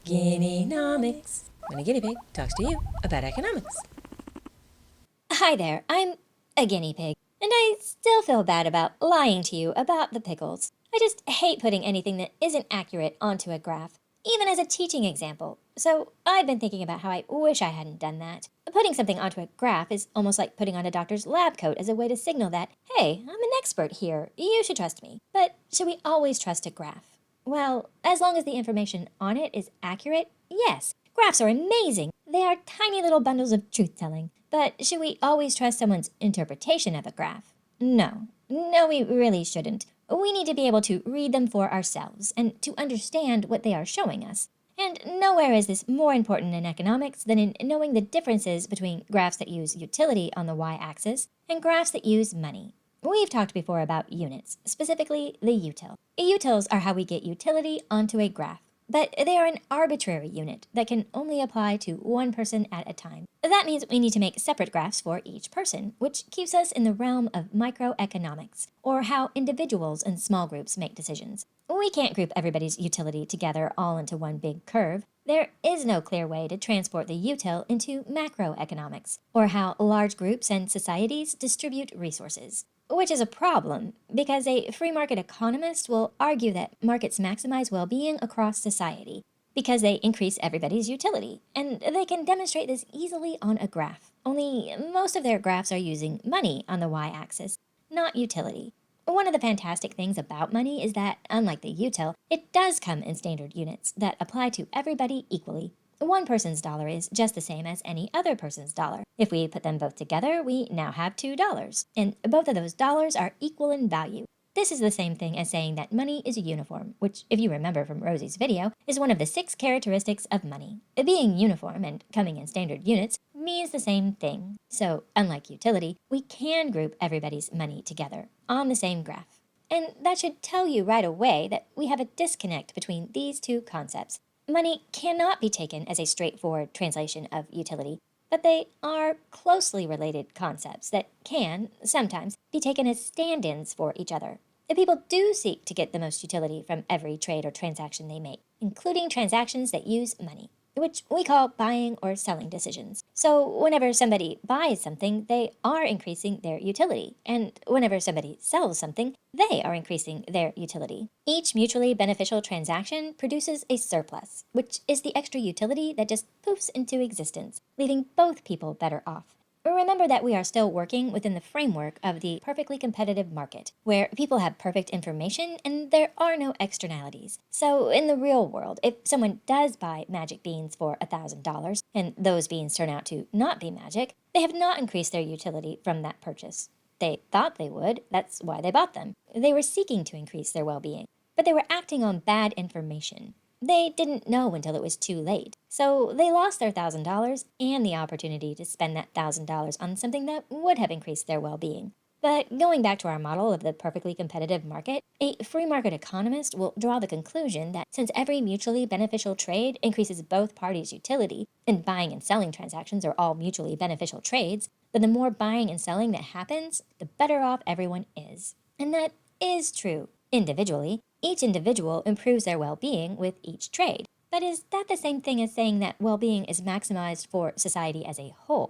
Guinea-nomics, when a guinea pig talks to you about economics. Hi there, I'm a guinea pig, and I still feel bad about lying to you about the pickles. I just hate putting anything that isn't accurate onto a graph, even as a teaching example. So I've been thinking about how I wish I hadn't done that. Putting something onto a graph is almost like putting on a doctor's lab coat as a way to signal that, hey, I'm an expert here, you should trust me. But should we always trust a graph? Well, as long as the information on it is accurate, yes. Graphs are amazing. They are tiny little bundles of truth-telling. But should we always trust someone's interpretation of a graph? No. No, we really shouldn't. We need to be able to read them for ourselves and to understand what they are showing us. And nowhere is this more important in economics than in knowing the differences between graphs that use utility on the y-axis and graphs that use money. We've talked before about units, specifically the util. Utils are how we get utility onto a graph, but they are an arbitrary unit that can only apply to one person at a time. That means we need to make separate graphs for each person, which keeps us in the realm of microeconomics, or how individuals and small groups make decisions. We can't group everybody's utility together all into one big curve. There is no clear way to transport the util into macroeconomics, or how large groups and societies distribute resources. Which is a problem, because a free market economist will argue that markets maximize well-being across society, because they increase everybody's utility, and they can demonstrate this easily on a graph. Only most of their graphs are using money on the y-axis, not utility. One of the fantastic things about money is that, unlike the util, it does come in standard units that apply to everybody equally. One person's dollar is just the same as any other person's dollar. If we put them both together, we now have $2, and both of those dollars are equal in value. This is the same thing as saying that money is uniform, which, if you remember from Rosie's video, is one of the 6 characteristics of money. Being uniform and coming in standard units means the same thing. So, unlike utility, we can group everybody's money together on the same graph. And that should tell you right away that we have a disconnect between these two concepts. Money cannot be taken as a straightforward translation of utility, but they are closely related concepts that can, sometimes, be taken as stand-ins for each other. The people do seek to get the most utility from every trade or transaction they make, including transactions that use money, which we call buying or selling decisions. So whenever somebody buys something, they are increasing their utility, and whenever somebody sells something, they are increasing their utility. Each mutually beneficial transaction produces a surplus, which is the extra utility that just poofs into existence, leaving both people better off. Remember that we are still working within the framework of the perfectly competitive market, where people have perfect information and there are no externalities. So in the real world, if someone does buy magic beans for $1,000, and those beans turn out to not be magic, they have not increased their utility from that purchase. They thought they would, that's why they bought them. They were seeking to increase their well-being, but they were acting on bad information. They didn't know until it was too late, so they lost their $1,000 and the opportunity to spend that $1,000 on something that would have increased their well-being. But going back to our model of the perfectly competitive market, a free market economist will draw the conclusion that since every mutually beneficial trade increases both parties' utility, and buying and selling transactions are all mutually beneficial trades, then the more buying and selling that happens, the better off everyone is. And that is true. Individually, each individual improves their well-being with each trade. But is that the same thing as saying that well-being is maximized for society as a whole?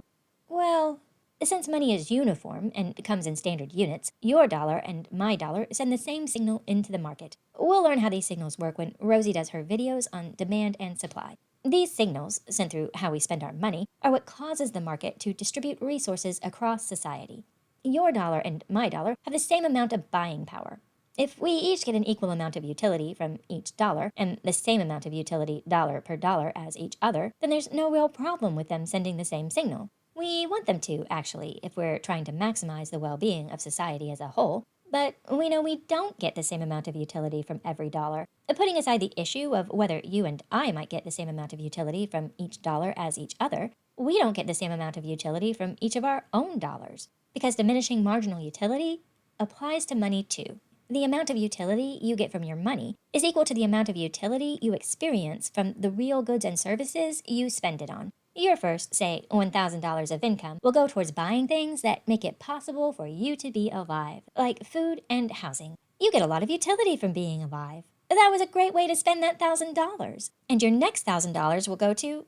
Well, since money is uniform and comes in standard units, your dollar and my dollar send the same signal into the market. We'll learn how these signals work when Rosie does her videos on demand and supply. These signals, sent through how we spend our money, are what causes the market to distribute resources across society. Your dollar and my dollar have the same amount of buying power. If we each get an equal amount of utility from each dollar, and the same amount of utility dollar per dollar as each other, then there's no real problem with them sending the same signal. We want them to, actually, if we're trying to maximize the well-being of society as a whole, but we know we don't get the same amount of utility from every dollar. Putting aside the issue of whether you and I might get the same amount of utility from each dollar as each other, we don't get the same amount of utility from each of our own dollars, because diminishing marginal utility applies to money too. The amount of utility you get from your money is equal to the amount of utility you experience from the real goods and services you spend it on. Your first, say, $1,000 of income will go towards buying things that make it possible for you to be alive, like food and housing. You get a lot of utility from being alive. that was a great way to spend that $1,000. And your next $1,000 will go to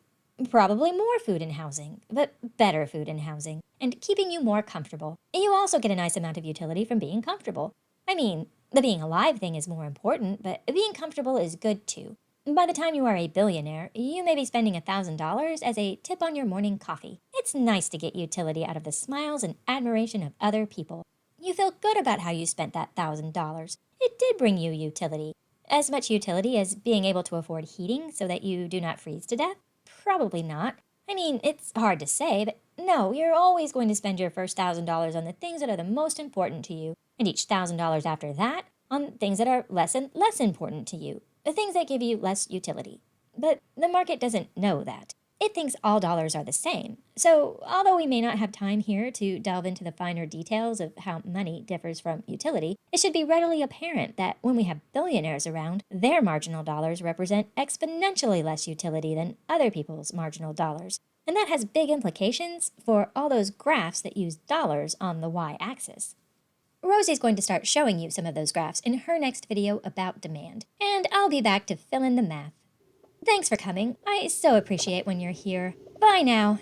probably more food and housing, but better food and housing, and keeping you more comfortable. You also get a nice amount of utility from being comfortable. I mean, the being alive thing is more important, but being comfortable is good too. By the time you are a billionaire, you may be spending $1,000 as a tip on your morning coffee. It's nice to get utility out of the smiles and admiration of other people. You feel good about how you spent that $1,000. It did bring you utility. As much utility as being able to afford heating so that you do not freeze to death? Probably not. I mean, it's hard to say, but no, you're always going to spend your first $1,000 on the things that are the most important to you, and each $1,000 after that on things that are less and less important to you, the things that give you less utility. But the market doesn't know that. It thinks all dollars are the same. So, although we may not have time here to delve into the finer details of how money differs from utility, it should be readily apparent that when we have billionaires around, their marginal dollars represent exponentially less utility than other people's marginal dollars. And that has big implications for all those graphs that use dollars on the y-axis. Rosie's going to start showing you some of those graphs in her next video about demand, and I'll be back to fill in the math. Thanks for coming. I so appreciate when you're here. Bye now.